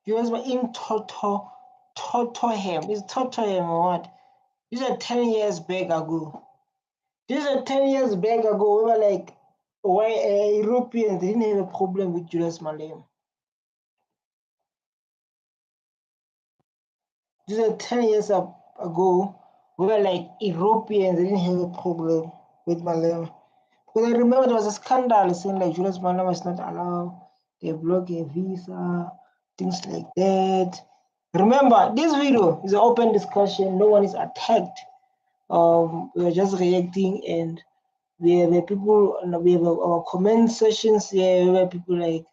Julius in Tottenham. Is Tottenham or what? These are 10 years back ago. These are 10 years back ago. We were like, why Europeans didn't have a problem with Julius Malema. These are 10 years ago. We were like, Europeans didn't have a problem with Malema. Because I remember there was a scandal saying like Julius Malema is not allowed. They block a visa, things like that. Remember, this video is an open discussion. No one is attacked. We're just reacting, and we have people. We have our comment sessions here where people like.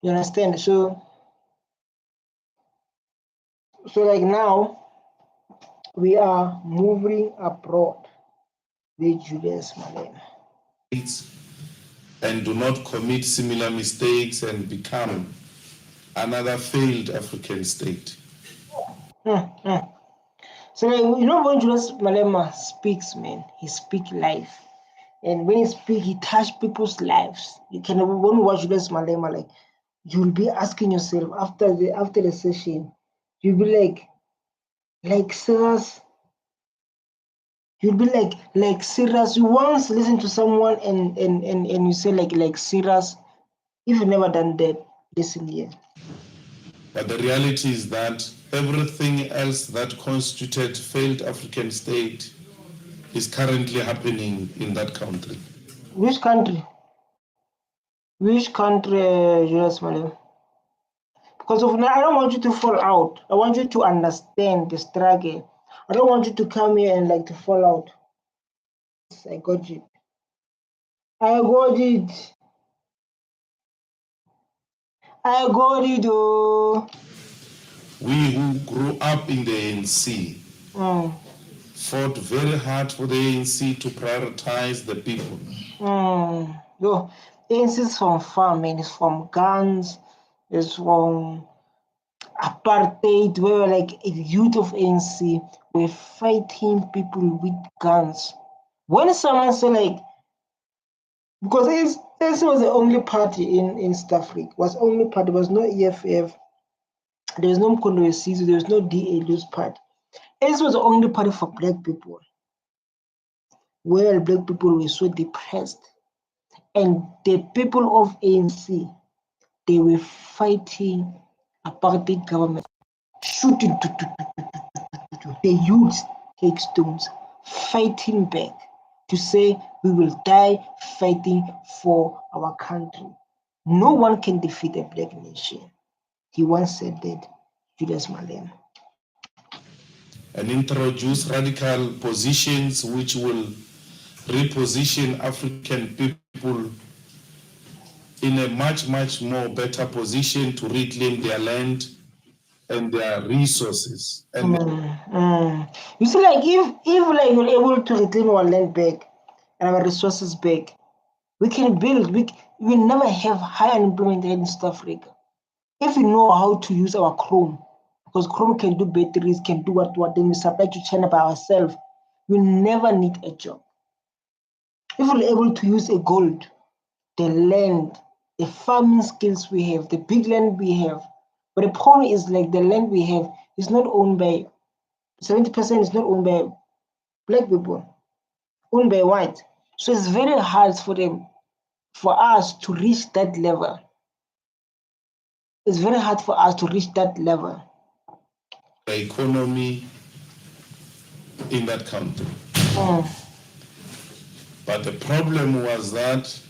You understand? So like now, we are moving abroad with Julius Malema. And do not commit similar mistakes and become another failed African state. So like, when Julius Malema speaks, man, he speaks life. And when he speaks, he touches people's lives. You can, when you watch Julius Malema, like, you'll be asking yourself after the session, you'll be like serious. You'll be like serious. You once listen to someone and you say like serious. If you've never done that, listen here. But the reality is that everything else that constituted failed African state is currently happening in that country. Which country? Which country, Julius Malema? Because of now, I don't want you to fall out. I want you to understand the struggle. I don't want you to come here and like to fall out. I got it. I got it. I got it, oh. We who grew up in the ANC fought very hard for the ANC to prioritize the people. Yo, ANC is from farming, it's from guns, it's from apartheid. We were like a youth of ANC. We're fighting people with guns. When someone say like, because ANC was the only party in South Africa, was only party, there was no EFF, there was no Mkhonto, there was no DALU's party. ANC was the only party for black people. Where black people were so depressed. And the people of ANC, they were fighting apartheid government, shooting. The youth take stones, fighting back to say we will die fighting for our country. No one can defeat a black nation. He once said that, Julius Malema. And introduce radical positions which will reposition African people in a much more better position to reclaim their land and their resources. And You see, like if like we're able to reclaim our land back and our resources back, we can build. We will never have high unemployment in South Africa if we know how to use our Chrome, because Chrome can do batteries, can do what then we supply to China by ourselves. We'll never need a job. If we're able to use a gold, the land, the farming skills we have, the big land we have. But the problem is like the land we have is not owned by 70% is not owned by black people, owned by white. So it's very hard for us to reach that level. It's very hard for us to reach that level. The economy in that country. But the problem was that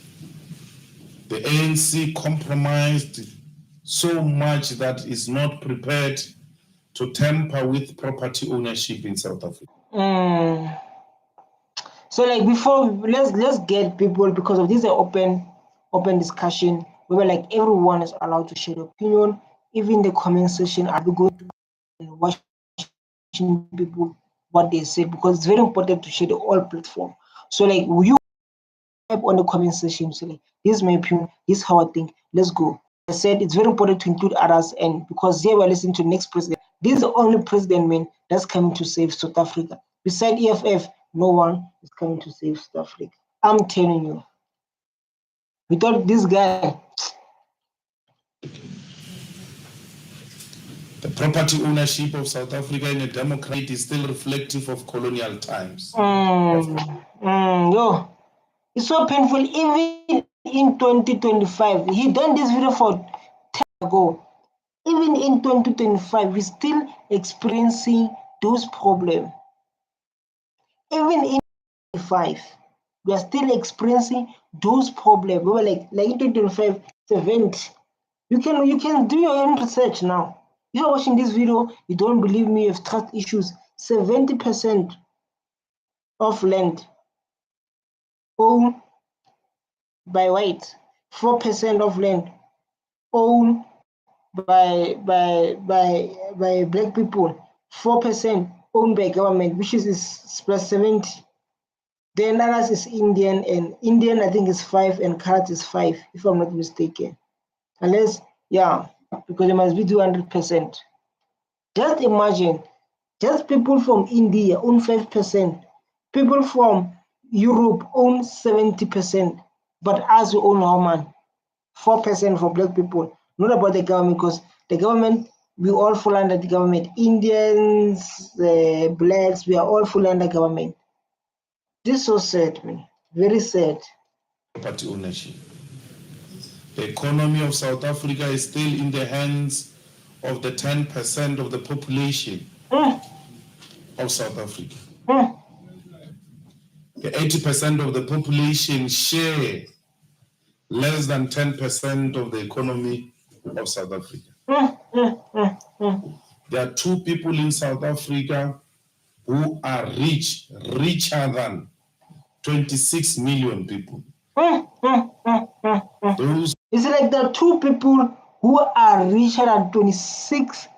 the ANC compromised so much that it's not prepared to tamper with property ownership in South Africa. So like before, let's get people, because of this open discussion, we were like everyone is allowed to share their opinion. Even the comment section, I'll be going to and watching people what they say, because it's very important to share the all platform. So like you type on the comment section, say like, this is my opinion, this is how I think, let's go. I said it's very important to include others, and because here we're listening to the next president. This is the only president, man, that's coming to save South Africa. Besides EFF, no one is coming to save South Africa. I'm telling you. Without this guy, the property ownership of South Africa in a democracy is still reflective of colonial times. yo, it's so painful. Even in 2025, he done this video for 10 years ago. Even in 2025, we're still experiencing those problems. Even in 2025, we are still experiencing those problems. We were like in 2025, 70. You can do your own research now. If you're watching this video, you don't believe me, you have trust issues. 70% of land owned by whites, 4% of land owned by black people, 4% owned by government, which is plus 70. Then others is Indian, and Indian I think is 5 and Khaled is 5, if I'm not mistaken. Unless, yeah, because it must be 200%. Just imagine, just people from India own 5%, people from Europe own 70%, but us we own how much? 4% for black people. Not about the government, because the government, we all fall under the government. Indians, blacks, we are all fall under government. This is so sad, man. Very sad. Property ownership. The economy of South Africa is still in the hands of the 10% of the population of South Africa. The 80% of the population share less than 10% of the economy of South Africa. There are 2 people in South Africa who are rich, richer than 26 million people. It's like there are 2 people who are richer than 26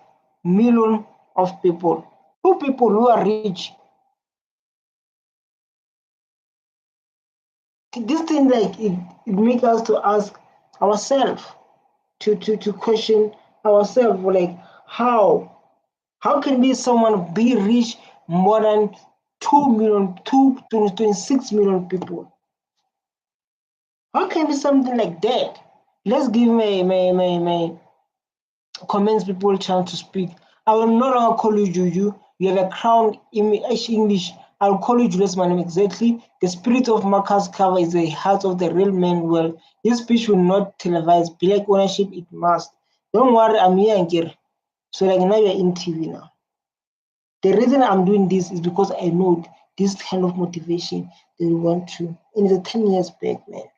million of people. 2 people who are rich. This thing, like, it makes us to ask ourselves, to question ourselves, like, how can be someone be rich more than 26 million people? How can be something like that? Let's give my comments people a chance to speak. I will no longer call you Juju. You have a crown in English. I will call you Julius Malema exactly. The spirit of Marcus Cover is the heart of the real man. Well, this speech will not televise. Black ownership, it must. Don't worry, I'm here and here. So like now you're in TV now. The reason I'm doing this is because I know this kind of motivation they want to. In the 10 years back, man.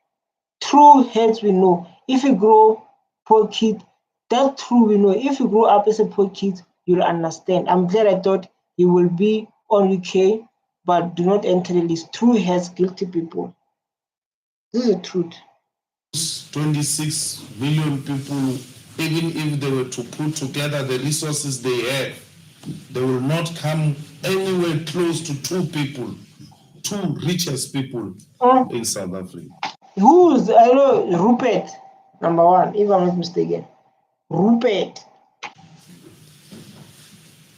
True heads we know. If you grow poor kid, that's true we know. If you grow up as a poor kid, you'll understand. I'm glad I thought you will be on UK, but do not enter the list. True heads, guilty people. This is the truth. 26 million people, even if they were to put together the resources they have, they will not come anywhere close to 2 people, 2 richest people in South Africa. Who's, I know, Rupert, number 1, if I'm not mistaken. Rupert.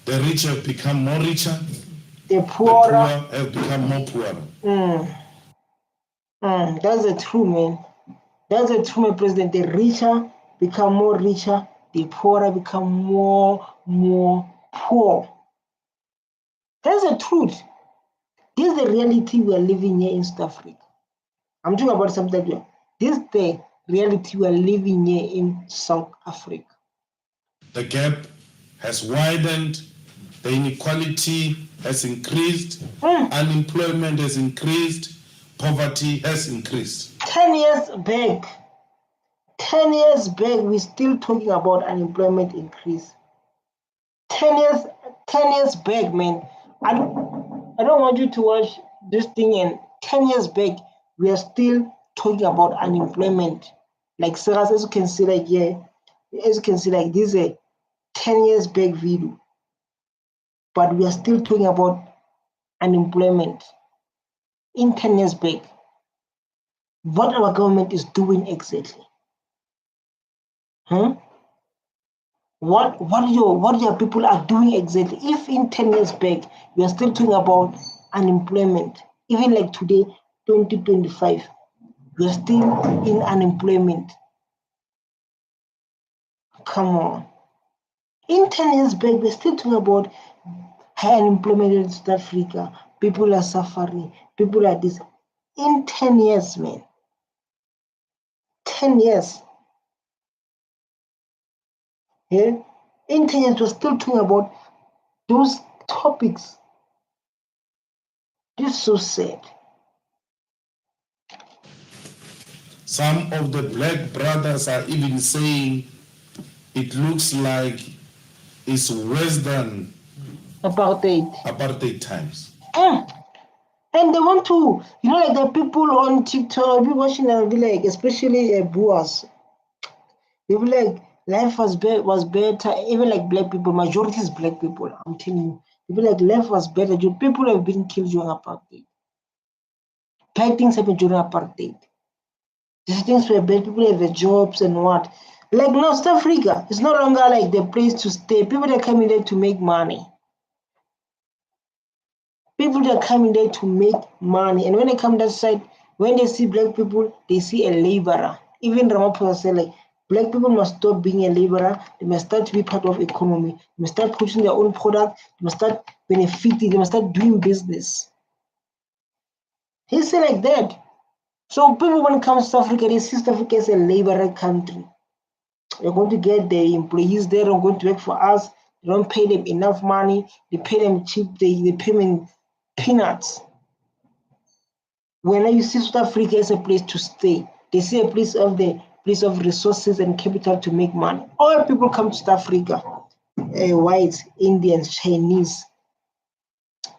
The rich have become more richer. The poor have become more poorer. That's the truth, man. That's the truth, my president. The richer become more richer. The poorer become more poor. That's the truth. This is the reality we are living here in South Africa. I'm talking about something here. This is the reality we are living here in South Africa. The gap has widened, the inequality has increased, unemployment has increased, poverty has increased. 10 years back, we're still talking about unemployment increase. 10 years back, man. I don't want you to watch this thing, and 10 years back, we are still talking about unemployment. Like, Sarah, as you can see, like, yeah, as you can see, like, this is a 10 years back video. But we are still talking about unemployment in 10 years back. What our government is doing exactly? What your people are doing exactly? If in 10 years back we are still talking about unemployment, even like today, 2025, we're still in unemployment. Come on. In 10 years back, we're still talking about high unemployment in South Africa. People are suffering. People are this. In 10 years, man. 10 years. Yeah? In 10 years, we're still talking about those topics. This is so sad. Some of the black brothers are even saying it looks like it's worse than apartheid times. And they want to, like the people on TikTok, people watching and be like, especially boys, they be like, life was better, even like black people, majority is black people, I'm telling you. They be like, life was better. People have been killed during apartheid. Bad things happen during apartheid. These things where bad people have their jobs and what. Like now, South Africa is no longer like the place to stay. People are coming there to make money. People are coming there to make money. And when they come that side, when they see black people, they see a laborer. Even Ramaphosa said, like, black people must stop being a laborer. They must start to be part of economy. They must start pushing their own product. They must start benefiting. They must start doing business. He said like that. So people, when it comes to South Africa, they see South Africa as a laborer country. They're going to get the employees there, they're going to work for us. They don't pay them enough money. They pay them cheap. They pay them peanuts. When you see South Africa as a place to stay, they see a place of resources and capital to make money. All people come to South Africa, whites, Indians, Chinese,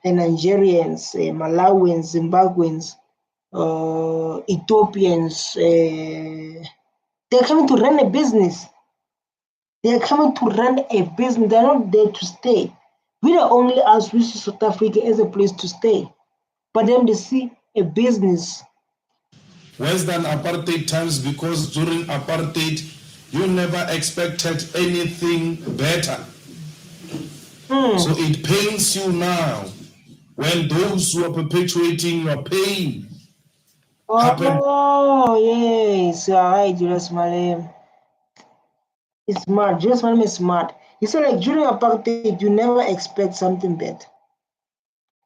and Nigerians, Malawians, Zimbabweans, Ethiopians. They're coming to run a business. They're coming to run a business. They're not there to stay. We are only us who see South Africa as a place to stay. But then they see a business. Worse than apartheid times, because during apartheid, you never expected anything better. So it pains you now when those who are perpetuating your pain happen. Oh, yes, you're right, Julius Malema. It's smart. Julius Malema is smart. He said, like, during apartheid, you never expect something better.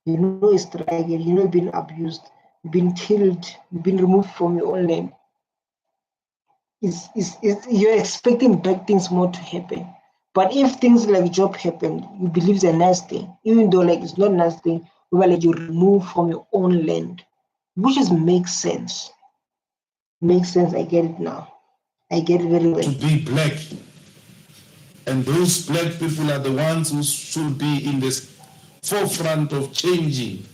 You know, it's struggle, you've been abused, you've been killed, you've been removed from your own land. You're expecting bad things more to happen. But if things like job happen, you believe it's a nice thing, even though like it's not a nice thing, but like you remove from your own land, which makes sense. Makes sense. I get it now. I get it very well. To be black, and those black people are the ones who should be in the forefront of changing.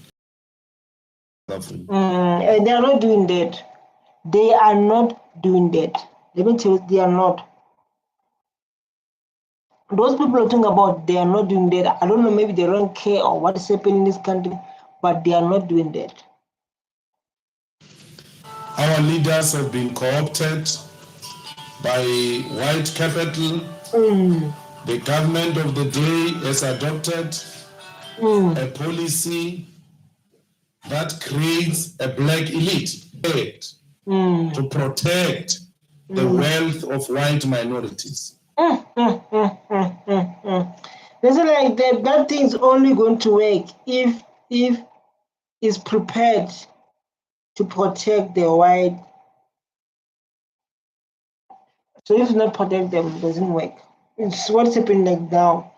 They are not doing that. They are not doing that. Let me tell you, they are not. Those people are talking about, they are not doing that. I don't know, maybe they don't care or what is happening in this country, but they are not doing that. Our leaders have been co-opted by white capital. The government of the day has adopted a policy that creates a black elite to protect the wealth of white minorities. It's like that thing's only going to work if it's prepared to protect the white. So if it's not protect them, it doesn't work. It's what's happening like now,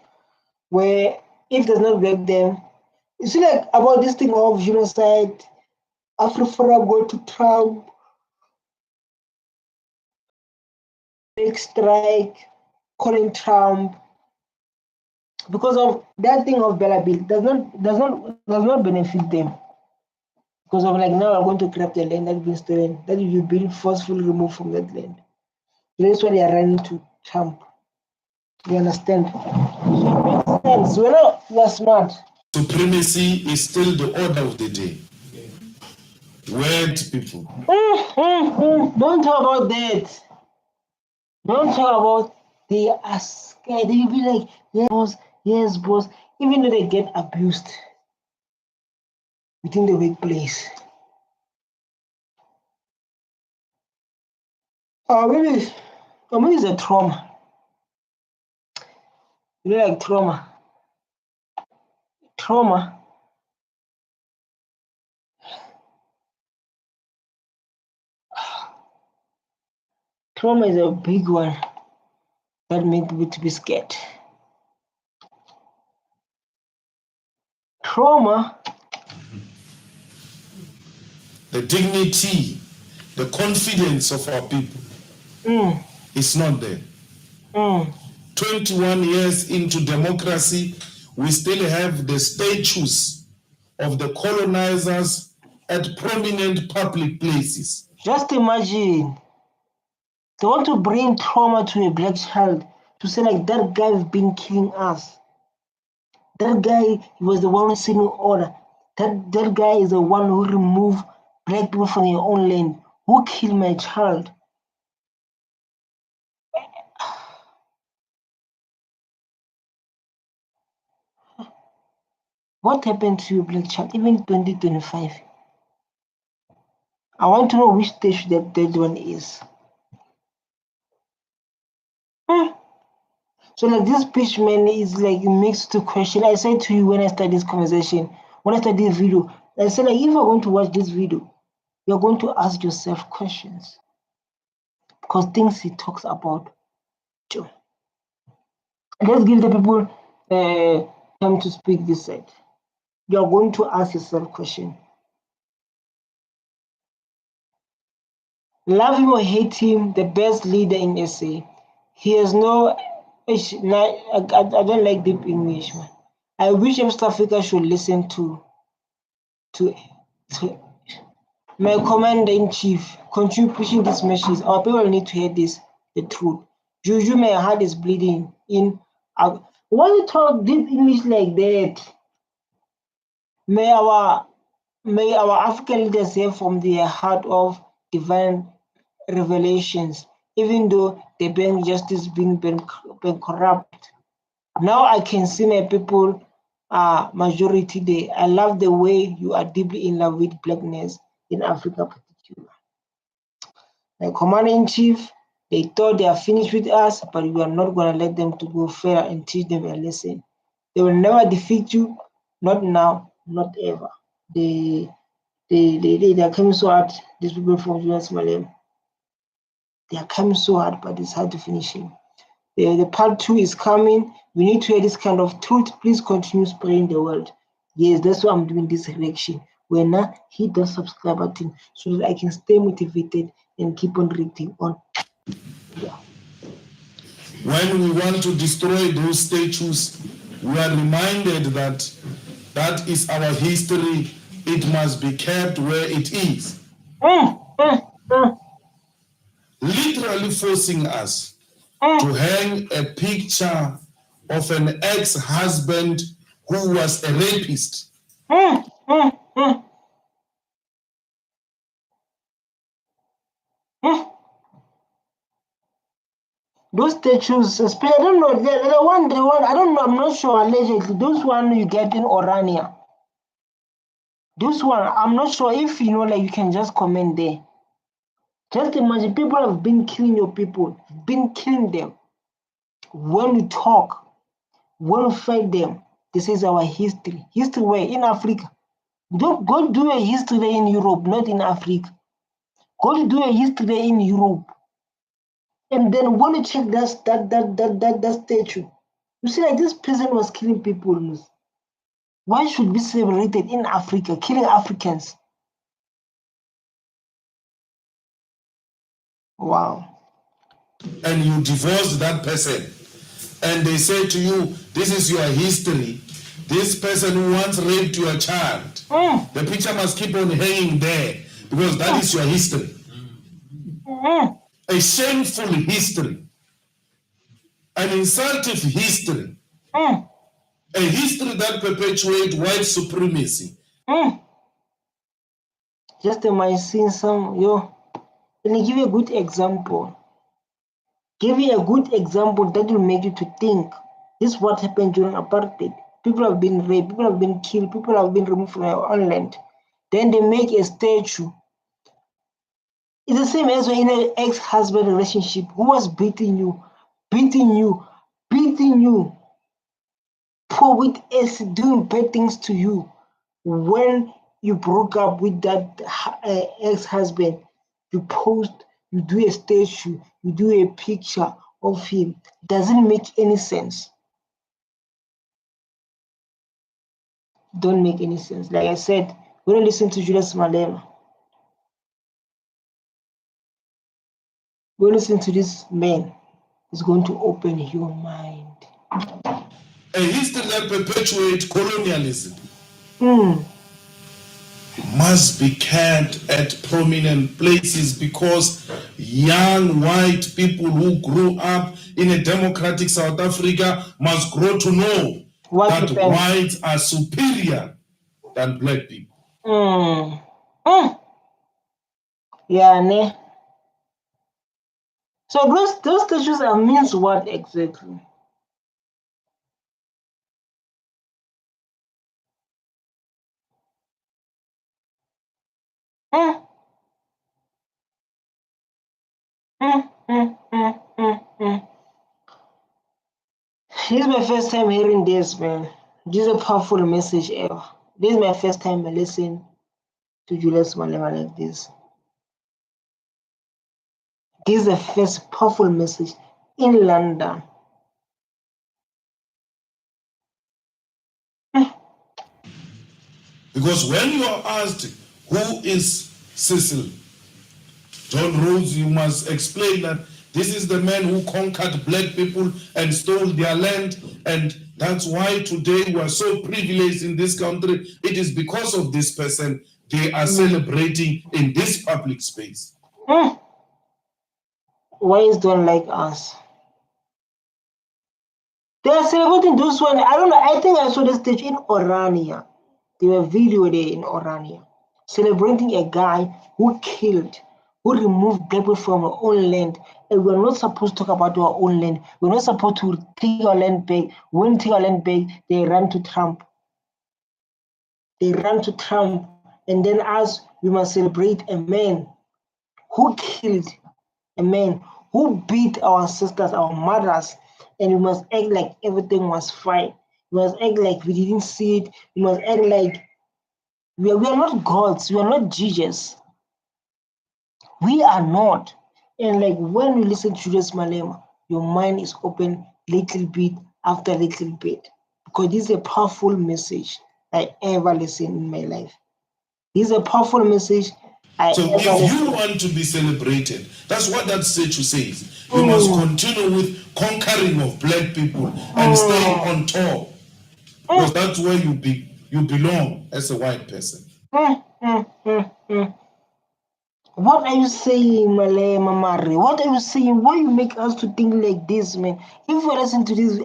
where if it does not work them, you see like about this thing of genocide, Africa go to Trump, big strike, calling Trump, because of that thing of Bella Bill does not benefit them. Because of like now I'm going to grab the land that's been stolen, that you've been forcefully removed from that land. So that's why they are running to Trump. You understand? So it makes sense. We're smart. Supremacy is still the order of the day. White people. Don't talk about that. Don't talk about they are scared. They will be like, yes, boss. Even though they get abused within the workplace. Maybe it's a trauma. You know, like trauma. Trauma. Trauma is a big one that makes people to be scared. Trauma. The dignity, the confidence of our people is not there. 21 years into democracy, we still have the statues of the colonizers at prominent public places. Just imagine, they want to bring trauma to a black child to say like that guy has been killing us. That guy, he was the one who sent order. That guy is the one who removed black people from their own land, who killed my child. What happened to you, black child, even 2025? I want to know which stage that one is. So like this pitch, man, is like it makes two questions. I said to you when I started this conversation, when I started this video, I said like if you're going to watch this video, you're going to ask yourself questions. Because things he talks about. Let's give the people time to speak this side. You're going to ask yourself question. Love him or hate him, the best leader in SA. He has no. I don't like deep English, man. I wish South Africa should listen to my commander in chief. Continue pushing this message. Our people need to hear this, the truth. Juju, my heart is bleeding. Why you talk deep English like that? May our African leaders hear from their heart of divine revelations, even though the bank justice being corrupt. Now I can see my people majority there. I love the way you are deeply in love with blackness in Africa particular. My commander-in-chief, they thought they are finished with us, but we are not going to let them to go further and teach them a lesson. They will never defeat you, not now, not ever. They are coming so hard, these people from Julius Malema. They are coming so hard, but it's hard to finish him. The part 2 is coming. We need to hear this kind of truth. Please continue spreading the word. Yes, that's why I'm doing this reaction. When now hit the subscribe button so that I can stay motivated and keep on reading on. Yeah. When we want to destroy those statues, we are reminded that that is our history. It must be kept where it is. Literally forcing us to hang a picture of an ex-husband who was a rapist. Those statues, especially, I don't know, the one, I don't know, I'm not sure, allegedly, those one you get in Orania. This one, I'm not sure if you know, like you can just comment there. Just imagine, people have been killing your people, been killing them. When we talk, when we fight them, this is our history. History where? In Africa. Don't go do a history in Europe, not in Africa. Go do a history in Europe. And then when you check that statue, you see like this person was killing people. Why should we celebrate it in Africa, killing Africans? Wow. And you divorce that person, and they say to you, this is your history. This person who once raped your child, the picture must keep on hanging there because that is your history. A shameful history, an insultive history, a history that perpetuates white supremacy. Just imagine some, let me give you a good example. Give you a good example that will make you to think. This is what happened during apartheid. People have been raped, people have been killed, people have been removed from their own land. Then they make a statue It's the same as in an ex-husband relationship who was beating you, beating you, beating you, poor with us, doing bad things to you. When you broke up with that ex-husband, you post, you do a statue, you do a picture of him. Doesn't make any sense. Don't make any sense. Like I said, we don't listen to Julius Malema. We listen to this man. It's going to open your mind. A history that perpetuates colonialism must be kept at prominent places, because young white people who grew up in a democratic South Africa must grow to know that whites are superior than black people. Yeah, ne? So those issues means what exactly? This is my first time hearing this, man. This is a powerful message ever. This is my first time listening to Julius Malema like this. This is the first powerful message in London. Because when you are asked who is Cecil John Rhodes, you must explain that this is the man who conquered black people and stole their land, and that's why today we are so privileged in this country. It is because of this person they are celebrating in this public space. Whites don't like us. They are celebrating those one. I don't know. I think I saw the stage in Orania. They were video there in Orania, celebrating a guy who killed, who removed people from our own land. And we're not supposed to talk about our own land. We're not supposed to take our land back. When we take our land back, they run to Trump. They run to Trump. And then us, we must celebrate a man who killed, a man who beat our sisters, our mothers, and we must act like everything was fine. We must act like we didn't see it. We must act like we are not gods. We are not judges. We are not. And like when you listen to Julius Malema, your mind is open little bit after little bit, because this is a powerful message I ever listened in my life. This is a powerful message So if you want to be celebrated, that's what that statue says. You must continue with conquering of black people and staying on top, because that's where you belong as a white person. What are you saying, Malema Mari? What are you saying? Why you make us to think like this, man? If you listen to this,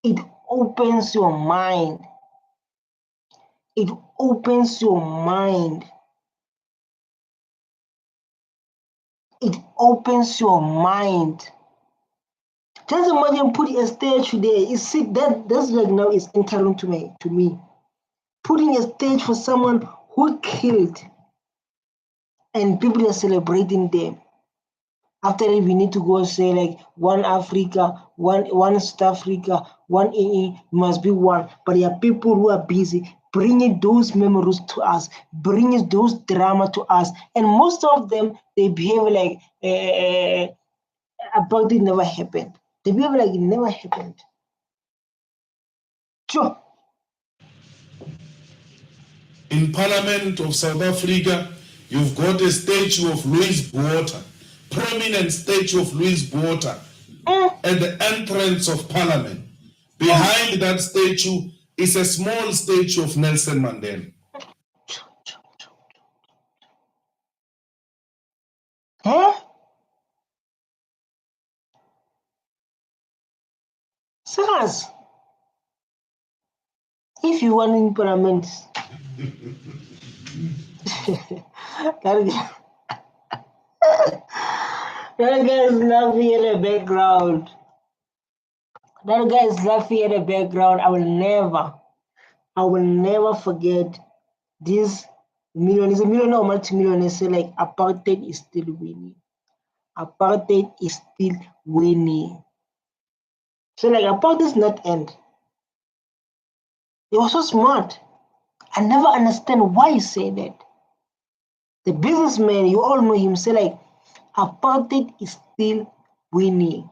it opens your mind. It opens your mind. It opens your mind. Just imagine putting a statue there. You see that's like now is entering to me. Putting a stage for someone who killed, and people are celebrating them. After that, we need to go say like one Africa, one South Africa, one EE must be one. But there are people who are busy bringing those memories to us, bringing those drama to us, and most of them they behave like about it never happened. They behave like it never happened. Sure. In Parliament of South Africa, you've got a statue of Louis Botha, prominent statue of Louis Botha at the entrance of Parliament. Behind that statue is a small statue of Nelson Mandela. Huh? Sirs, if you want in Parliament, that guy is laughing in the background. That guy is laughing in the background. I will never forget this Millionaires, a millionaire or multi-millionaire say like apartheid is still winning. Apartheid is still winning. So like apartheid is not end. He was so smart. I never understand why he said that. The businessman, you all know him, say like apartheid is still winning.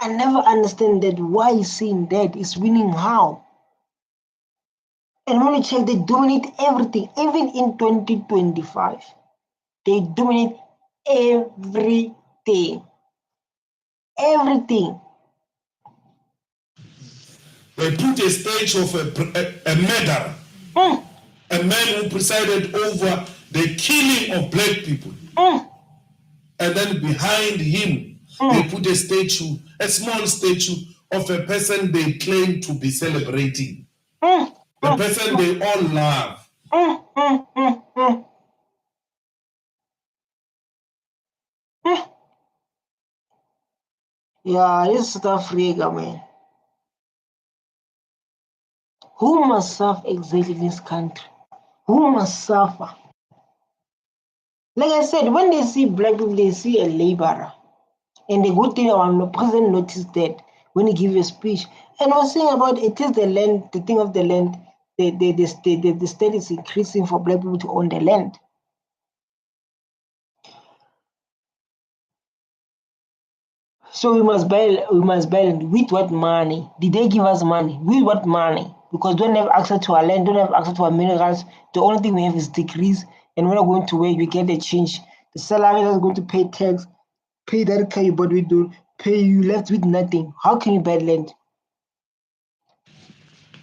I never understand that why he's saying that. It's winning how? And when you check, they dominate everything. Even in 2025, they dominate everything. Everything. They put a statue of a murderer, a man who presided over the killing of black people. And then behind him, they put a statue, a small statue of a person they claim to be celebrating. The person they all love. Yeah, this is South Africa, man. Who must suffer exactly in this country? Who must suffer? Like I said, when they see black people, they see a laborer. And the good thing about the president noticed that when he gave a speech, and I was saying about it is the land, the thing of the land, the state is increasing for black people to own the land. So we must buy land. With what money? Did they give us money? With what money? Because we don't have access to our land, don't have access to our minerals. The only thing we have is degrees, and we're not going to work, we get the change. The salary is going to pay tax, pay that car you bought with, do pay you left with nothing. How can you buy land?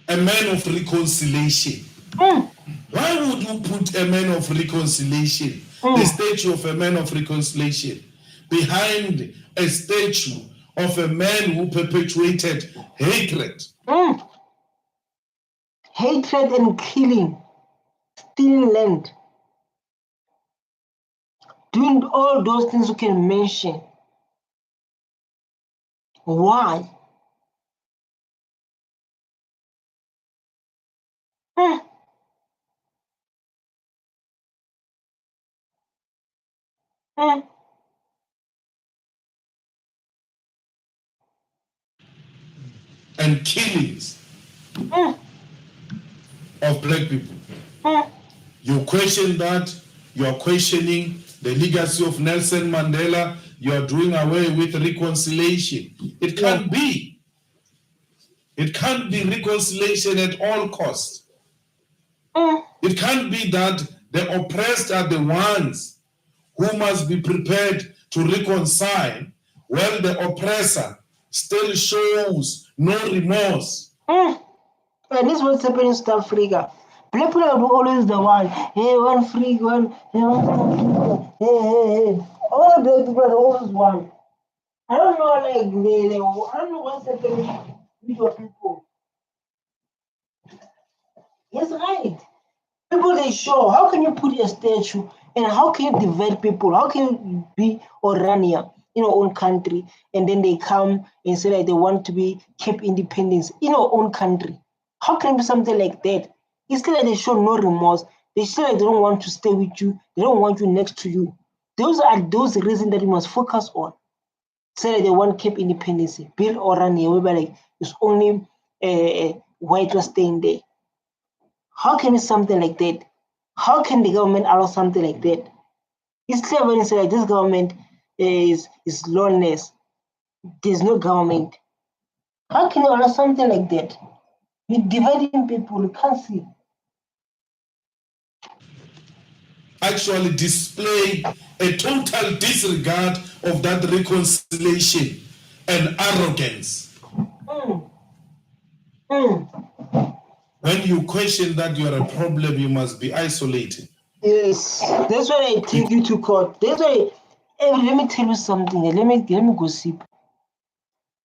A man of reconciliation. Why would you put a man of reconciliation, the statue of a man of reconciliation, behind a statue of a man who perpetuated hatred? Hatred and killing, stealing land, doing all those things you can mention. Why? And killings of black people. You question that, you are questioning the legacy of Nelson Mandela, you are doing away with reconciliation. It can't be. It can't be reconciliation at all costs. It can't be that the oppressed are the ones who must be prepared to reconcile while the oppressor still shows no remorse. And this is what's happening in South Africa. Black people are always the one, hey, one free, one, hey, hey. All black people are always one. I don't know, like, I don't know what's happening with your people. Yes, right. People they show, how can you put a statue and how can you divide people? How can you be Orania in our own country and then they come and say like they want to be keep independence in our own country? How can it be something like that? It's still like they show no remorse. They still like they don't want to stay with you. They don't want you next to you. Those are those reasons that you must focus on. Say like they want keep independence. Build Orania whereby like it's only white was staying there. How can it something like that? How can the government allow something like that? It's clear when you say like this government is lawless. There's no government. How can you allow something like that? You're dividing people, you can't see. Actually display a total disregard of that reconciliation and arrogance. When you question that you are a problem, you must be isolated. Yes, that's why I take you to court. That's why, let me tell you something. Let me gossip.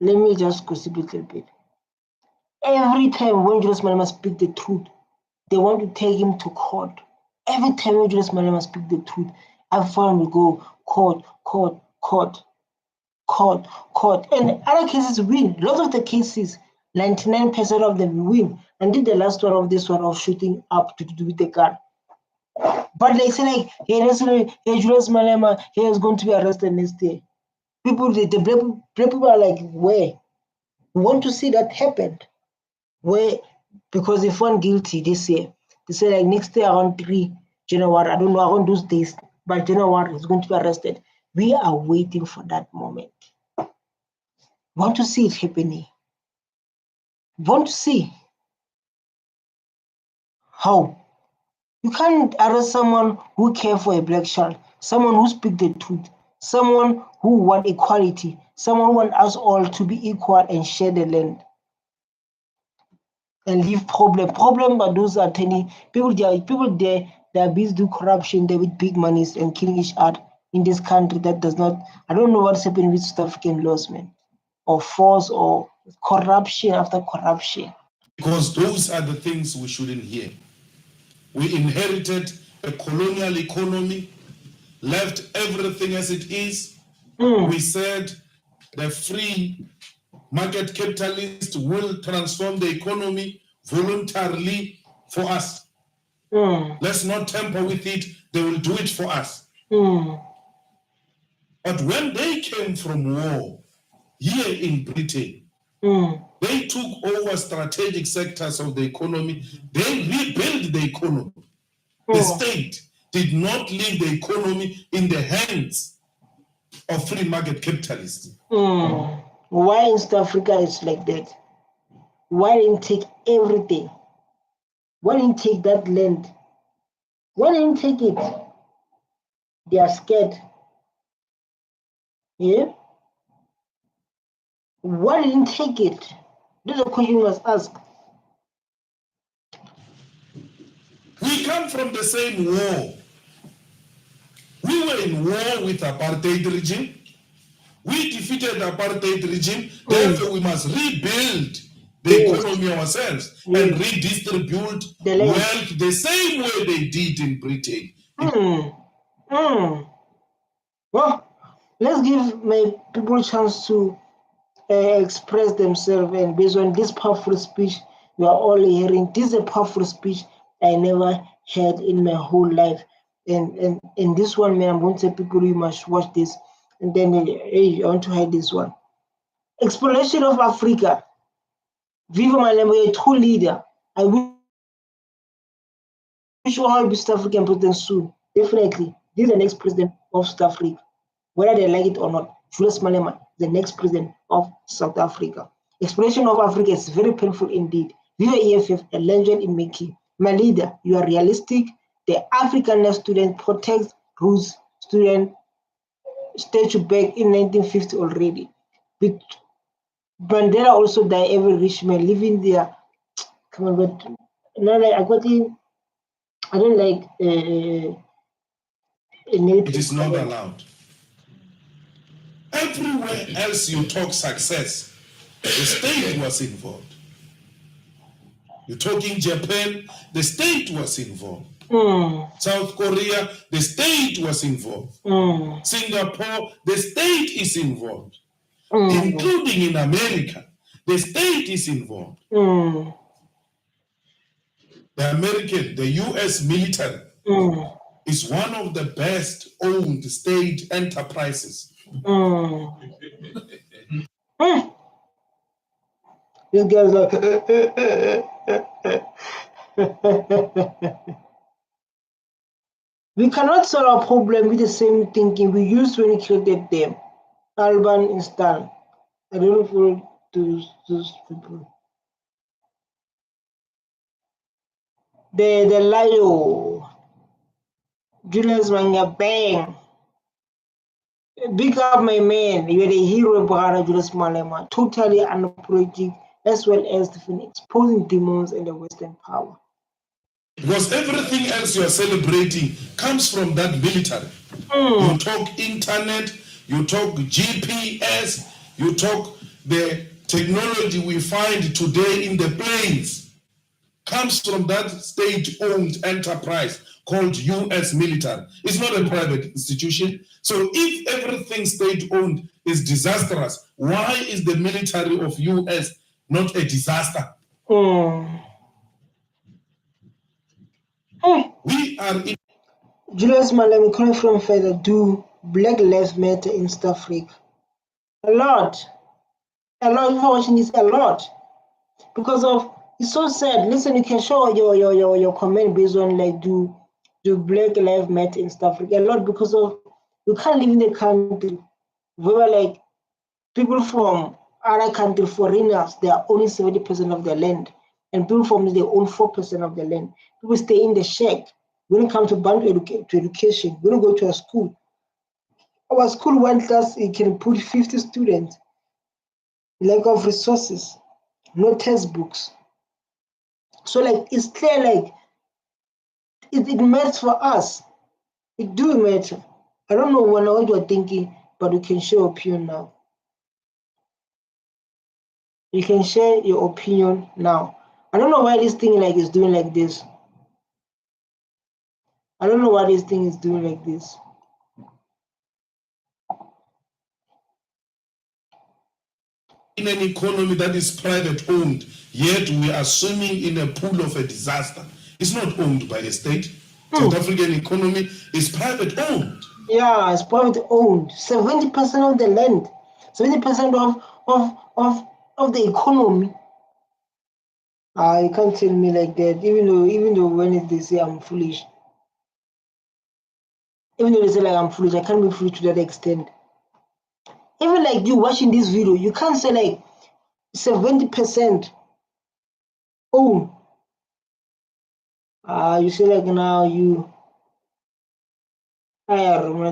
Let me just gossip a little bit. Every time when Julius Malema speak the truth, they want to take him to court. Every time when Julius Malema speak the truth, I find we go court. And other cases win. Lots of the cases, 99% of them win. Until the last one of this one of shooting up to do with the gun. But they say like, hey, Julius Malema, he is going to be arrested next day. People, the black people are like, where? We want to see that happen. Where? Because if one guilty this year, they say like next year around 3 January, I don't know, around those days, by January, he's going to be arrested. We are waiting for that moment. We want to see it happening. We want to see how. You can't arrest someone who cares for a black child, someone who speaks the truth, someone who wants equality, someone who wants us all to be equal and share the land. And leave problem are those are tiny people there they are busy do corruption, they with big monies and killing each other in this country that does not. I don't know what's happening with South African laws, man, or force or corruption after corruption. Because those are the things we shouldn't hear. We inherited a colonial economy, left everything as it is. We said the free market capitalist will transform the economy voluntarily for us. Let's not tamper with it. They will do it for us. But when they came from war here in Britain, they took over strategic sectors of the economy. They rebuilt the economy. The state did not leave the economy in the hands of free market capitalists. Why in South Africa it's like that? Why didn't take everything? Why didn't take that land? Why didn't take it? They are scared. Yeah? Why didn't take it? That's a question you must ask. We come from the same war. We were in war with apartheid regime. We defeated the apartheid regime. Therefore, we must rebuild the economy ourselves and redistribute The land. wealth the same way they did in Britain. Well, let's give my people a chance to express themselves, and based on this powerful speech we are all hearing, this is a powerful speech I never heard in my whole life. And in this one, man, I'm going to tell people you must watch this, and then hey, I want to hide this one. Exploration of Africa. Viva Malema, a true leader. I wish all be South African president soon. Definitely, this is the next president of South Africa. Whether they like it or not, Julius Malema, the next president of South Africa. Exploration of Africa is very painful indeed. Viva EFF, a legend in making. My leader, you are realistic. The African student protects roots student statue back in 1950 already. But Mandela also died every rich man living there. Come on, but no, like I don't like It is not allowed. Everywhere else you talk success, the state was involved. You talk in Japan, the state was involved. South Korea, the state was involved. Singapore, the state is involved. Including in America, the state is involved. The US military is one of the best owned state enterprises. These guys like we cannot solve a problem with the same thinking we used when we created them. Alban Instant. I don't know for those people. The Lio. Julius Manga Bang. Big up my man. You're the hero, brother Julius Malema. Totally unapologetic, as well as exposing demons and the Western power. Because everything else you are celebrating comes from that military. You talk internet, you talk GPS, you talk the technology we find today in the planes, comes from that state-owned enterprise called US military. It's not a private institution. So if everything state-owned is disastrous, why is the military of US not a disaster? We are in Julius Malema, coming from further, do Black Lives Matter in South Africa? A lot. If you're watching this, a lot. Because of, it's so sad. Listen, you can show your comment based on like do Black Lives Matter in South Africa. A lot, because of you can't live in the country where like people from other countries, foreigners, they are only 70% of the land, and people from they own 4% of the land. People stay in the shack. When it comes to education, when you go to a school, our school one class it can put 50 students. Lack of resources, no textbooks. So like it's clear like it matters for us. It do matter. I don't know what you're thinking, but you can share your opinion now. You can share your opinion now. I don't know why this thing like is doing like this. I don't know why this thing is doing like this. In an economy that is private owned, yet we are swimming in a pool of a disaster. It's not owned by the state. South African economy is private owned. Yeah, it's private owned. 70% of the land, 70% of the economy. You can't tell me like that. Even though when they say I'm foolish, even though they say like I'm foolish, I can't be foolish to that extent. Even like you watching this video, you can't say like 70% own. You say like now you.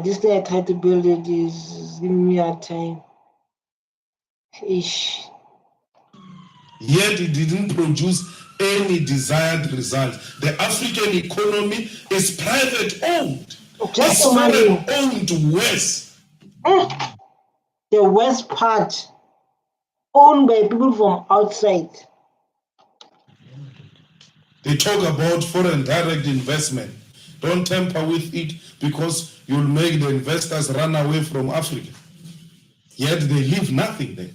This thing I tried to build it is giving me a time. Ish. Yet it didn't produce any desired result. The African economy is private owned. Just It's imagine. foreign owned West. The west part owned by people from outside. They talk about foreign direct investment. Don't tamper with it because you'll make the investors run away from Africa. Yet they leave nothing there.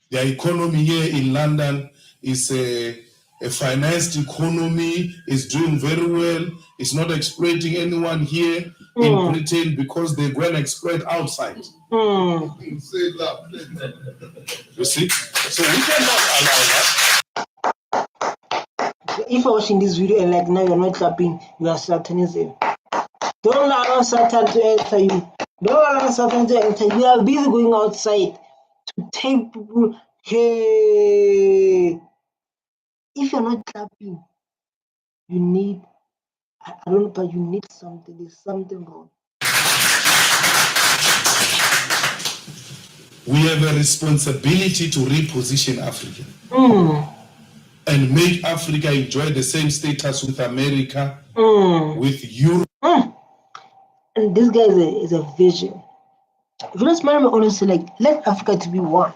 Their economy here in London is a financed economy, is doing very well. It's not exploiting anyone here in Britain because they go and exploit outside. You see? So we cannot allow that. If you're watching this video and like now you're not clapping, you are satanism. Don't allow Satan to enter you. Don't allow Satan to enter you. You are busy going outside to take people. Hey, if you're not clapping, you need, I don't know, but you need something. There's something wrong. We have a responsibility to reposition Africa and make Africa enjoy the same status with America, with Europe. And this guy is a vision. Julius Malema honestly like let Africa to be one.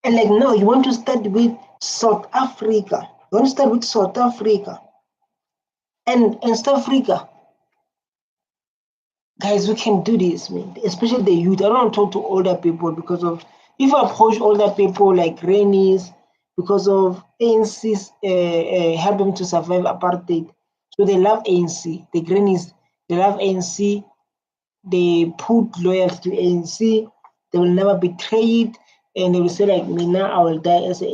And like now you want to start with South Africa. You want to start with South Africa. And in South Africa, guys, we can do this, man. Especially the youth. I don't want to talk to older people because of if I approach older people like Rennies, because of ANC's help them to survive apartheid. So they love ANC. The Grannies, they love ANC. They put loyalty to ANC. They will never betray it. And they will say like me now I will die as a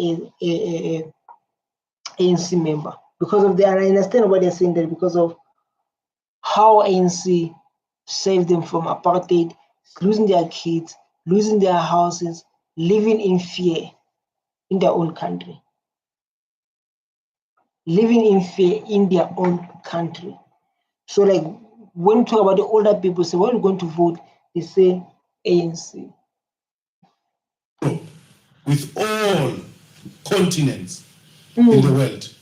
ANC member. Because of that, I understand what they're saying there because of how ANC saved them from apartheid, losing their kids, losing their houses, living in fear in their own country. Living in fear in their own country. So like when we talk about the older people, say when we're going to vote, they say ANC. With all continents in the world,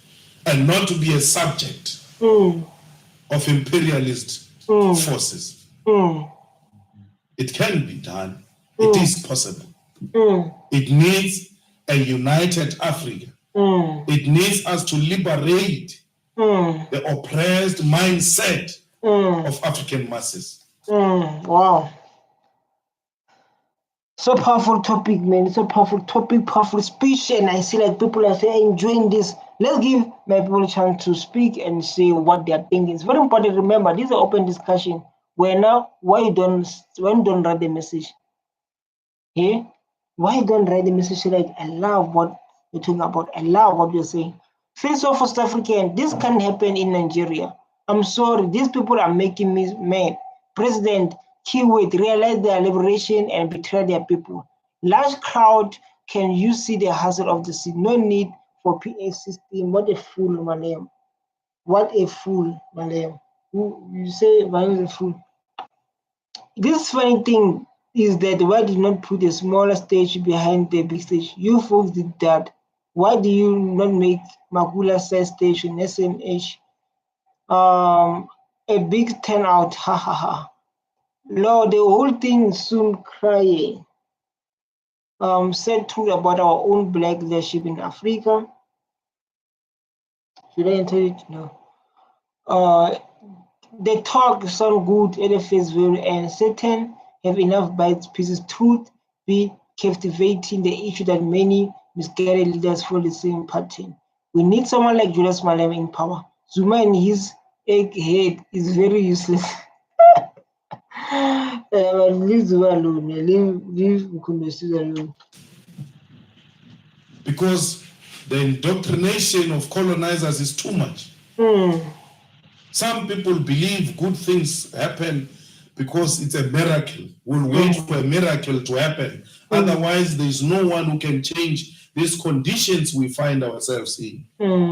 and not to be a subject of imperialist forces. It can be done. It is possible. It needs a united Africa. It needs us to liberate the oppressed mindset of African masses. Wow. So powerful topic, man. It's a powerful topic, powerful speech, and I see like people are saying enjoying this. Let's give my people a chance to speak and say what they are thinking. It's very important. Remember, this is an open discussion. Where now, why you don't write the message? Yeah, why you don't write the message like I love what you're talking about. I love what you're saying. Face off for South African. This can happen in Nigeria. I'm sorry, these people are making me mad. President Kiwit realize their liberation and betray their people. Large crowd, can you see the hustle of the city? No need for PA system. What a fool, Malem. What a fool, Malem. You say Malem is a fool. This funny thing is that why did not put a smaller stage behind the big stage? You folks did that. Why do you not make Makula size stage in SMH a big turnout? Ha ha ha. Lord, the whole thing soon crying. Said true about our own black leadership in Africa. Should I enter it? No. They talk sound good at the face value, and certain have enough bites pieces. Truth be captivating the issue that many misguided leaders follow the same pattern. We need someone like Julius Malema in power. Zuma and his egghead is very useless. Leave Zuma alone. Leave Mkundu alone. Because the indoctrination of colonizers is too much. Some people believe good things happen because it's a miracle. We'll wait for a miracle to happen. Otherwise, there's no one who can change these conditions we find ourselves in.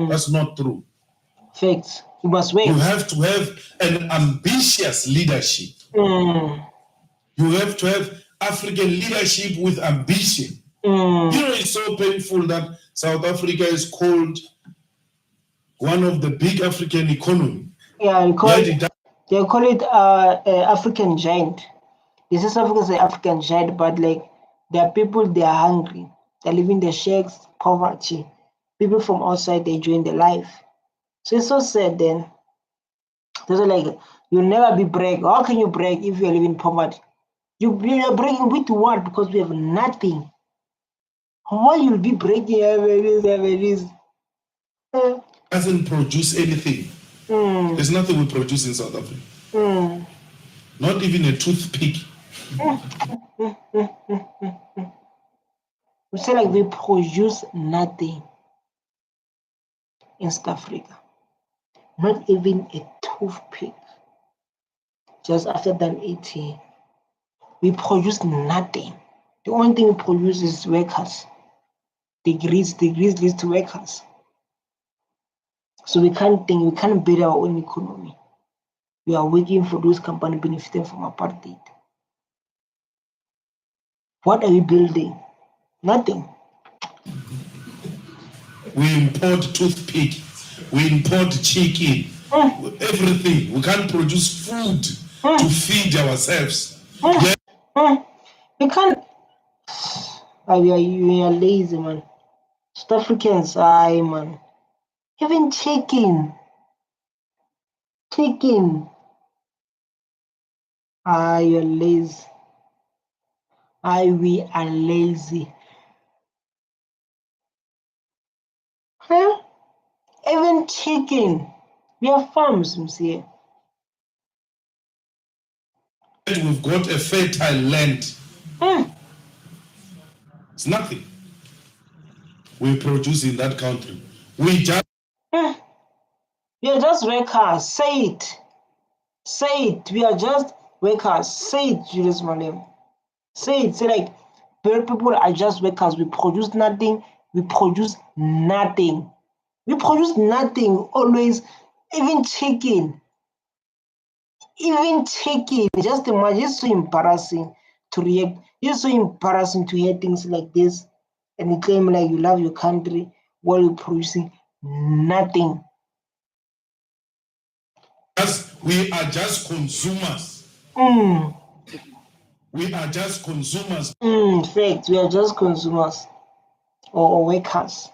That's not true. Facts. You must wait. You have to have an ambitious leadership. You have to have African leadership with ambition. You know, it's so painful that South Africa is called one of the big African economies. Yeah, they call it African giant. They say South Africa is an African giant, but like there are people, they are hungry. They live in the shacks, poverty. People from outside, they join the life. So it's so sad then. Those are like, you'll never be brag. How can you brag if you're living in poverty? You're bragging with what? Because we have nothing. Why you'll be bragging? Doesn't produce anything. There's nothing we produce in South Africa. Not even a toothpick. We say like we produce nothing in South Africa. Not even a toothpick. Just after done eating, we produce nothing. The only thing we produce is workers. Degrees leads to workers. So we can't think, we can't build our own economy. We are waiting for those companies benefiting from apartheid. What are we building? Nothing. We import toothpick. We import chicken. Everything. We can't produce food to feed ourselves. We can't. You are lazy, man. South Africans, man. Even chicken. You're lazy. We are lazy. Even chicken. We have farms, monsieur. We've got a fertile land. It's nothing we produce in that country. We just... We are just workers. Say it. We are just workers. Say it, Julius Malema. Say it. Say like, people are just workers. We produce nothing. Always. Even chicken. Just imagine. It's so embarrassing to react. It's so embarrassing to hear things like this. And you claim like you love your country while you're producing nothing. We are just consumers. We are just consumers. In fact, we are just consumers or workers.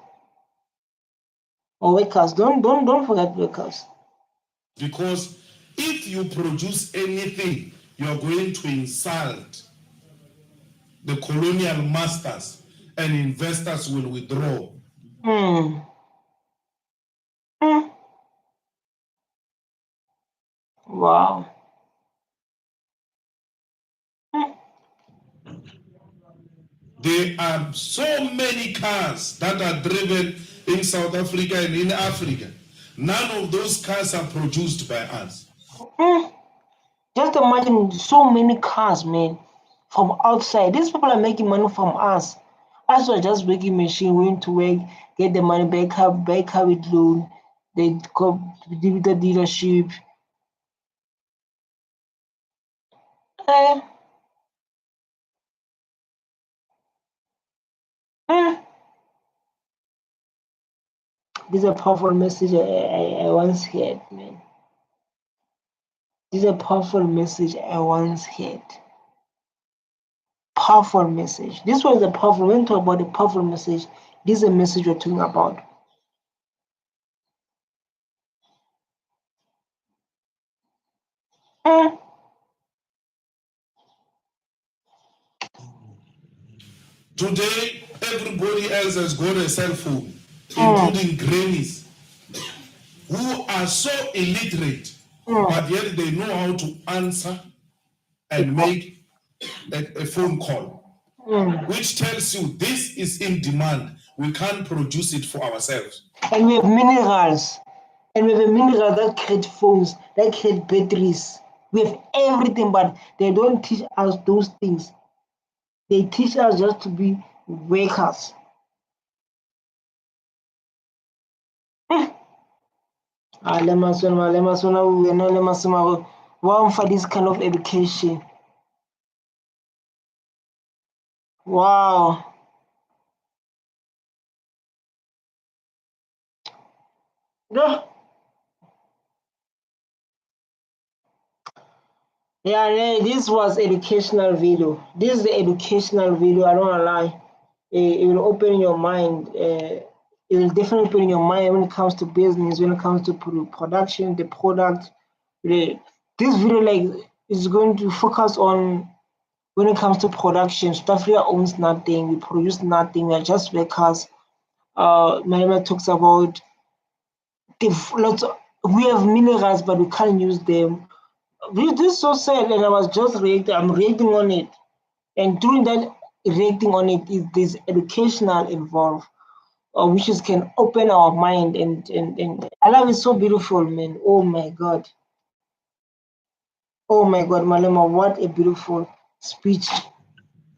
Don't forget workers. Because if you produce anything, you are going to insult the colonial masters and investors will withdraw. Wow. There are so many cars that are driven in South Africa and in Africa. None of those cars are produced by us. Just imagine so many cars, man, from outside. These people are making money from us. Us are just making machine, going to work, get the money back up with loan. They go with the dealership. This is a powerful message I once heard, man. This is a powerful message I once heard. Powerful message. This was a powerful. When we talk about a powerful message, this is a message we're talking about. Today, everybody else has got a cell phone, including grannies, who are so illiterate, but yet they know how to answer and make a phone call, which tells you this is in demand. We can't produce it for ourselves. And we have minerals. And we have a mineral that create phones, that create batteries. We have everything, but they don't teach us those things. They teach us just to be workers. For this kind of education. Wow. Yeah, this was educational video. This is the educational video. I don't wanna lie. It will open your mind. It will definitely open your mind when it comes to business, when it comes to production, the product. This video is going to focus on when it comes to production. South Africa owns nothing. We produce nothing. We are just workers. Malema talks about we have minerals, but we can't use them. This is so sad, and I was just reacting. I'm reacting on it, and during that reacting on it, there's educational involved, which can open our mind. And I love it. So beautiful, man. Oh my God. Oh my God, Malema, what a beautiful speech.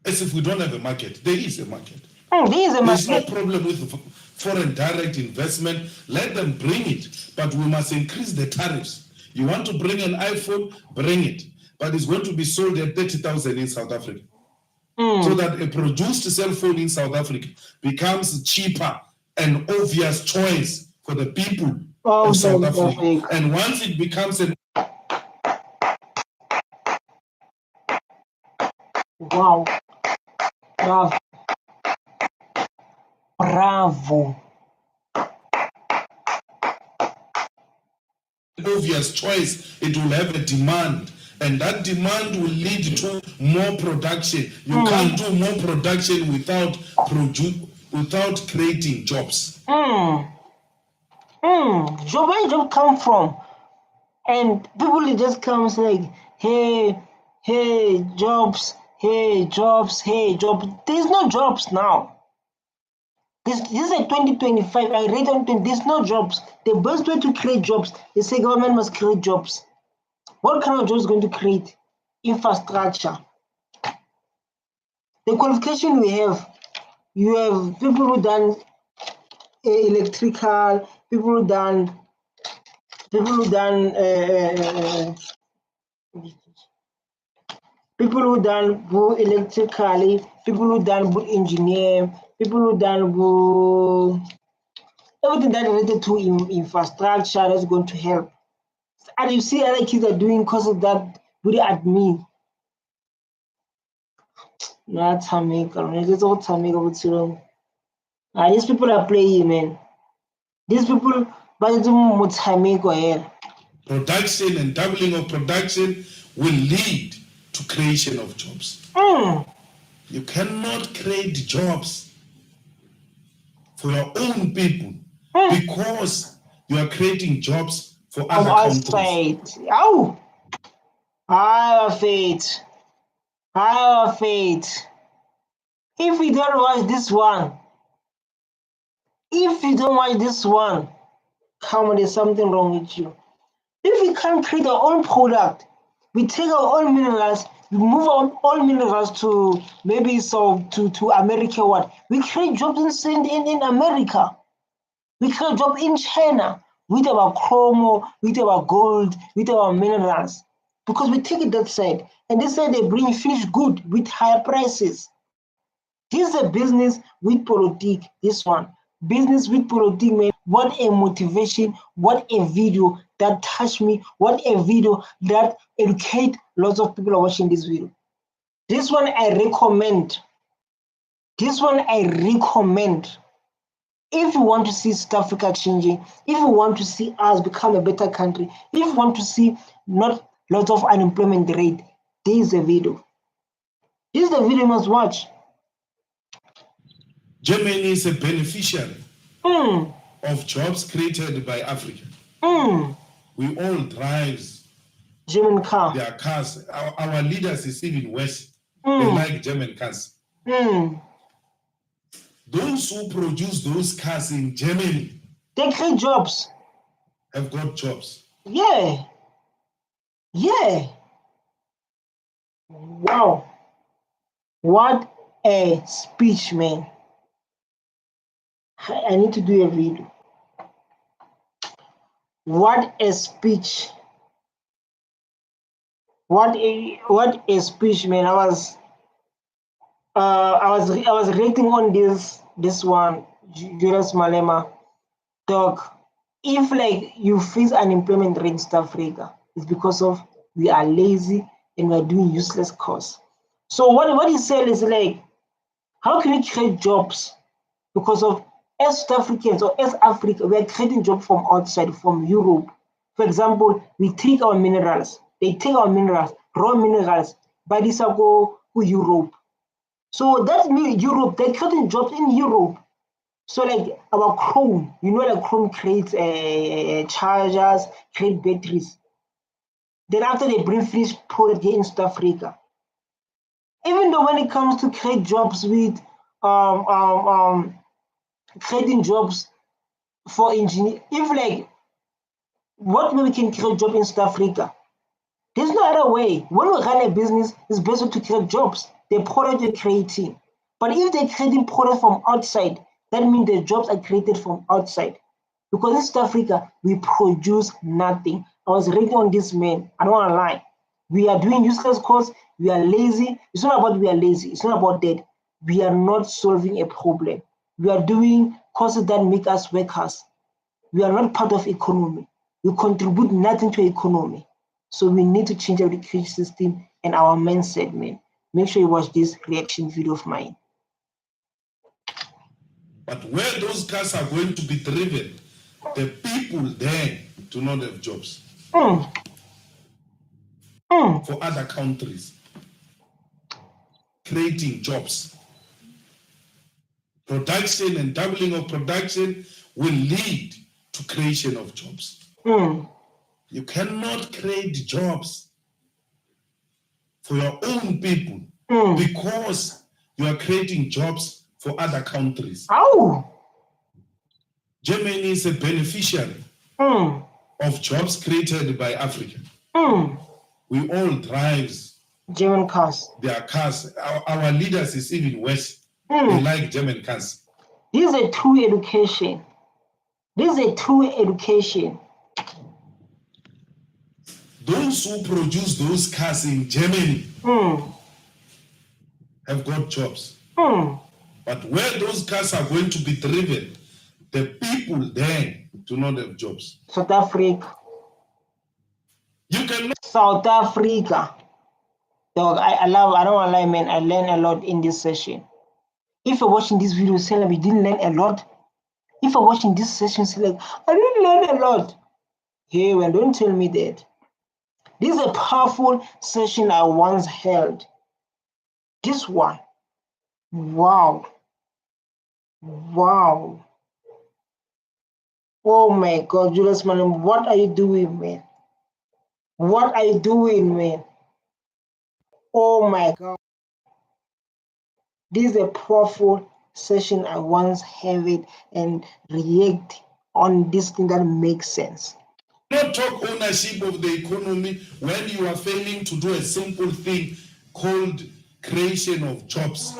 As if we don't have a market. There is a market. There's no problem with foreign direct investment. Let them bring it, but we must increase the tariffs. You want to bring an iPhone, bring it, but it's going to be sold at 30,000 in South Africa, so that a produced cell phone in South Africa becomes cheaper and obvious choice for the people of South Africa. And once it becomes an wow, bravo. Obvious choice, it will have a demand, and that demand will lead to more production. You can't do more production without creating jobs. Where job come from? And people just comes like, hey, jobs, hey, jobs. There's no jobs now. This is a 2025. I read on there's no jobs. The best way to create jobs, they say government must create jobs. What kind of jobs is going to create? Infrastructure. The qualification we have, you have people who done electrical, people who done electrically, people who done engineer, people who done everything that related to infrastructure that's going to help. And you see other kids are doing courses that would admin. Not these people are playing, man. These people, production and doubling of production will lead to creation of jobs. You cannot create jobs for your own people because you are creating jobs for other countries. Outside. Oh, I have faith. I have faith. If you don't watch this one, come on, there's something wrong with you. If we can't create our own product, we take our own minerals, we move our own minerals to maybe to America. What we create jobs in America, we create jobs in China with our chrome, with our gold, with our minerals, because we take it that side, and they say they bring finished good with higher prices. This is a business with politics. This one, business with politics, man. What a motivation! What a video that touched me! What a video that educate lots of people are watching this video. This one I recommend. This one I recommend. If you want to see South Africa changing, if you want to see us become a better country, if you want to see not lots of unemployment rate, there is a video. This is the video you must watch. Germany is a beneficiary of jobs created by Africa. We all drive German car. their cars. Our leaders is even worse. They like German cars. Those who produce those cars in Germany, they create jobs. Have got jobs. Yeah. Wow. What a speech, man. I need to do a video. What a speech. What a speech, man. I was rating on this one, Julius Malema. Dog, if like you face unemployment rate in South Africa, it's because of we are lazy and we are doing useless course. So what he said is like, how can we create jobs? Because of as South Africans or as Africa, we are creating jobs from outside, from Europe. For example, we take our minerals, they take our minerals, raw minerals, but these are go to Europe. So that means Europe, they're creating jobs in Europe. So like our Chrome, like Chrome creates chargers, create batteries. Then after they bring finished product here in South Africa. Even though when it comes to create jobs with creating jobs for engineers, if like what way we can create jobs in South Africa? There's no other way. When we run a business, it's better to create jobs. The product they're creating. But if they're creating products from outside, that means the jobs are created from outside. Because in South Africa, we produce nothing. I was reading on this man. I don't want to lie. We are doing useless course. We are lazy. It's not about we are lazy. It's not about that. We are not solving a problem. We are doing courses that make us workers. We are not part of economy. We contribute nothing to economy. So we need to change our education system and our mindset, man. Make sure you watch this reaction video of mine. But where those cars are going to be driven, the people there do not have jobs. For other countries, creating jobs. Production and doubling of production will lead to creation of jobs. You cannot create jobs for your own people because you are creating jobs for other countries. Germany is a beneficiary of jobs created by Africa. We all drive German cars. Their cars. Our leaders is even worse. They like German cars. This is a true education. Those who produce those cars in Germany have got jobs. But where those cars are going to be driven, the people there do not have jobs. South Africa. You can South Africa. Dog, I don't want to lie, man. I learned a lot in this session. If you're watching this video, say like, you didn't learn a lot. If you're watching this session, say like, I didn't learn a lot. Hey, well, don't tell me that. This is a powerful session I once held. This one. Wow. Wow. Oh my God, Julius Malema, what are you doing, man? What are you doing, man? Oh my God. This is a powerful session. I once have it and react on this thing that makes sense. Not talk ownership of the economy when you are failing to do a simple thing called creation of jobs.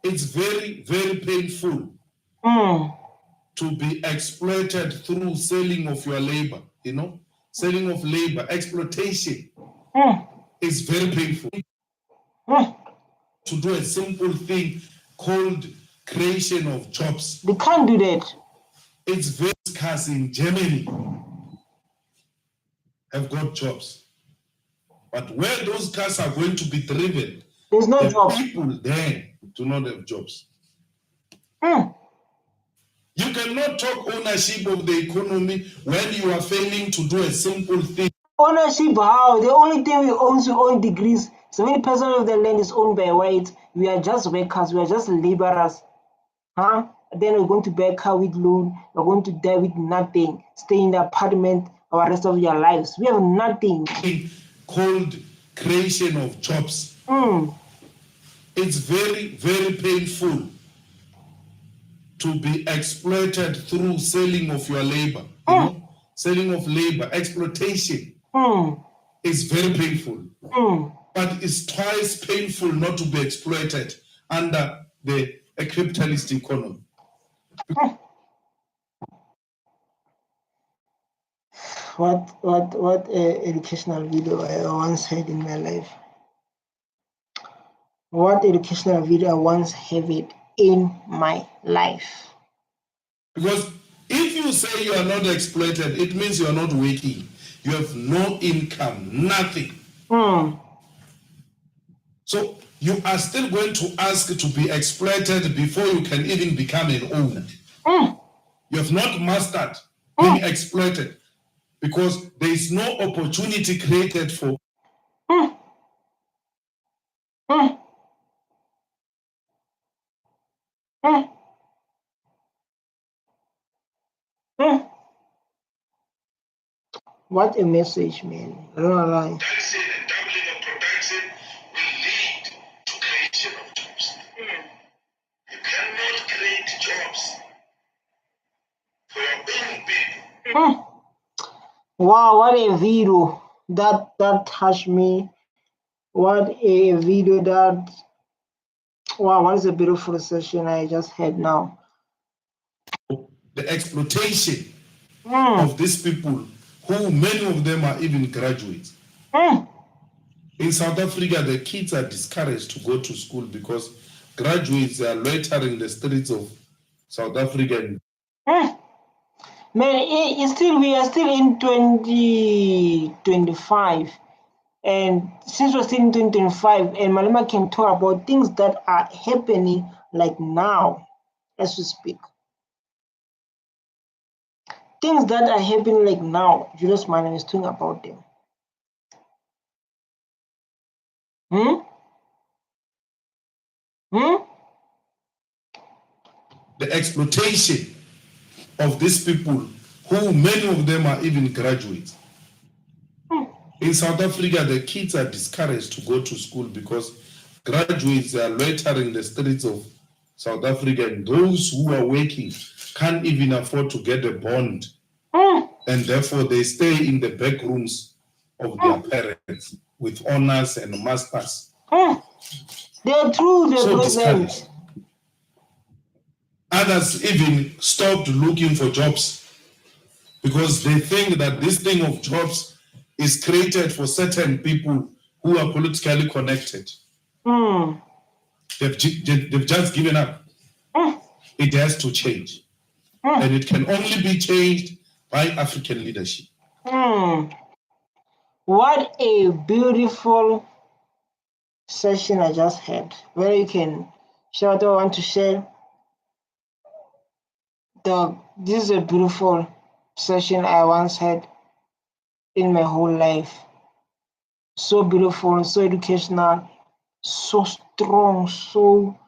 It's very, very painful to be exploited through selling of your labor, selling of labor, exploitation is very painful. To do a simple thing called creation of jobs. They can't do that. It's very scarce in Germany have got jobs. But where those cars are going to be driven, there's no the job. People there do not have jobs. You cannot talk ownership of the economy when you are failing to do a simple thing. Ownership, how? The only thing we own degrees. 70% of the land is owned by whites. We are just workers. We are just laborers. Huh? Then we're going to buy a car with loan. We're going to die with nothing. Stay in the apartment our rest of your lives. We have nothing. Called creation of jobs. It's very, very painful to be exploited through selling of your labor. Selling of labor, exploitation is very painful. But it's twice painful not to be exploited under a capitalist economy. What educational video I once had in my life. What educational video I once have it in my life. Because if you say you are not exploited, it means you are not working. You have no income, nothing. So you are still going to ask to be exploited before you can even become an owner. You have not mastered being exploited because there is no opportunity created for What a message, man. I don't lie. Taxing and doubling of production will lead to creation of jobs. You cannot create jobs for your own people. Wow, what a video. That touched me. What a video that, wow, what is a beautiful session I just had now. The exploitation of these people, who many of them are even graduates. In South Africa, the kids are discouraged to go to school because graduates are loitering the streets of South Africa. Man, we are still in 2025. And since we're still in 2025, and Malema can talk about things that are happening like now, as we speak. Things that are happening like now, Julius Malema is talking about them. The exploitation of these people, who many of them are even graduates. In South Africa, the kids are discouraged to go to school because graduates are loitering the streets of South Africa, and those who are working can't even afford to get a bond. And therefore, they stay in the back rooms of their parents with honors and masters. They are true, they're so discouraged. Others even stopped looking for jobs because they think that this thing of jobs is created for certain people who are politically connected. They've just given up. It has to change. And it can only be changed by African leadership. What a beautiful session I just had. Where you can share what I want to share. This is a beautiful session I once had in my whole life. So beautiful, so educational. so strong, so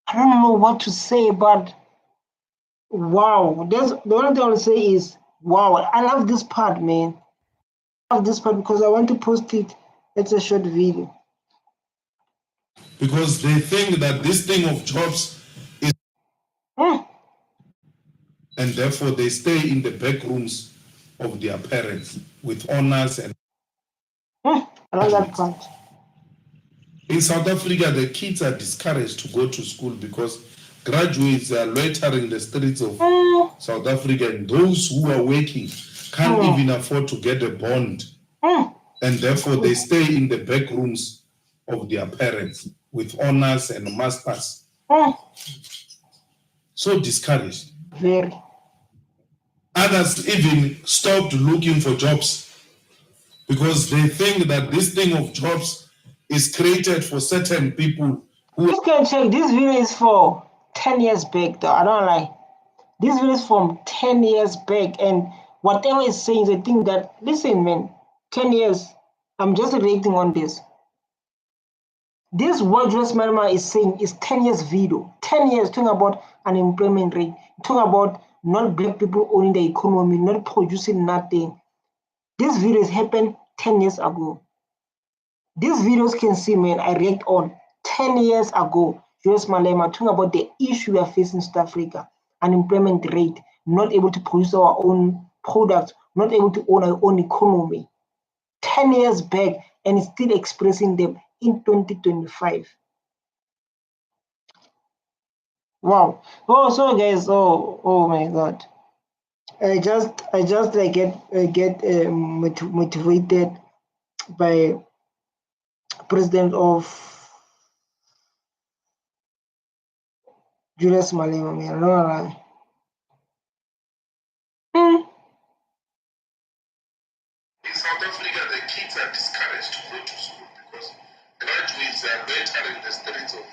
I don't know what to say, but wow. The only thing I will say is wow. I love this part, man. I love this part because I want to post it. It's a short video. Because they think that this thing of jobs is, and therefore they stay in the back rooms of their parents with honors and I love that part. in South Africa, the kids are discouraged to go to school because graduates are loitering the streets of South Africa, and those who are working can't even afford to get a bond, and therefore they stay in the back rooms of their parents with honors and masters. So discouraged. Very. Others even stopped looking for jobs because they think that this thing of jobs is created for certain people who. You can check this video is for 10 years back, though. I don't lie. This video is from 10 years back, and whatever it's saying, I think that, listen, man, 10 years, I'm just reacting on this. This what Julius Malema is saying is 10 years video. 10 years talking about unemployment rate, talking about not black people owning the economy, not producing nothing. This videos happened 10 years ago. These videos can see, man, I react on 10 years ago. Julius Malema talking about the issue we are facing in South Africa, unemployment rate, not able to produce our own products, not able to own our own economy. 10 years back, and still expressing them in 2025. Wow. Oh, so guys, oh my God. I just like get motivated by President of Julius Malema, man. I don't know. In South Africa, the kids are discouraged to go to school because graduates are loitering the streets of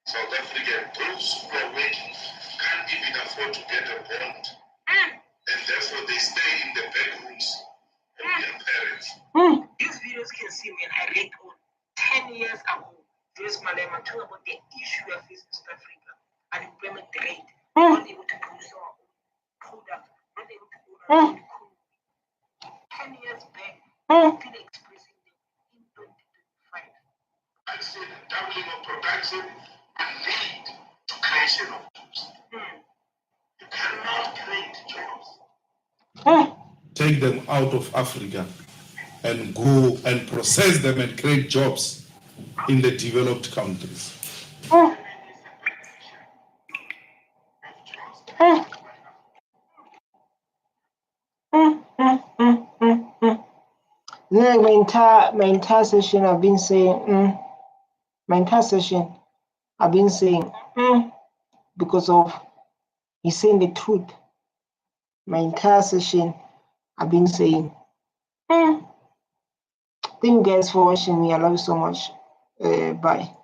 South Africa. Those who are working can't even afford to get a bond, and therefore they stay in the bedrooms of their parents. These videos can see, man, I read on 10 years ago. Julius Malema talking about the issue we are facing in South Africa, unemployment rate, not able to produce our own product, not able to own our own economy. 10 years back, still expressing them in 2025. I said doubling of production will lead to creation of jobs. You cannot create jobs. Take them out of Africa and go and process them and create jobs in the developed countries. Like my entire session, I've been saying, because of he's saying the truth. My entire session, I've been saying, Thank you guys for watching me. I love you so much. Bye.